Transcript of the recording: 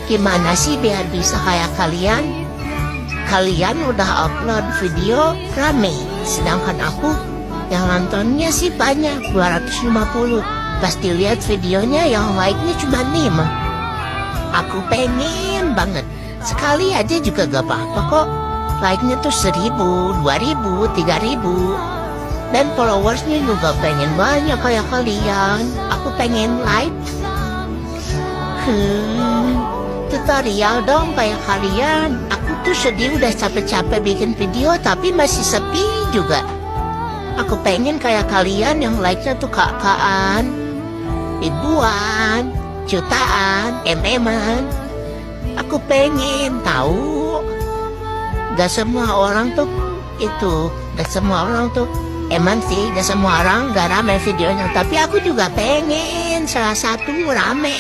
Gimana sih biar bisa kayak kalian? Kalian udah upload video rame, sedangkan aku yang nontonnya sih banyak, 250. Pas dilihat videonya yang like-nya cuma 5. Aku pengen banget, sekali aja juga gak apa-apa kok. Like-nya tuh 1000, 2000, 3000. Dan followersnya juga pengen banyak kayak kalian. Aku pengen like. Tutorial dong kayak kalian. Aku tuh sedih udah capek-capek bikin video tapi masih sepi juga. Aku pengen kayak kalian yang like-nya tuh kakaan, ribuan, jutaan, MM-an. Aku pengen tahu. Gak semua orang tuh itu, gak semua orang tuh emang sih, gak semua orang gak rame videonya. Tapi aku juga pengen salah satu rame.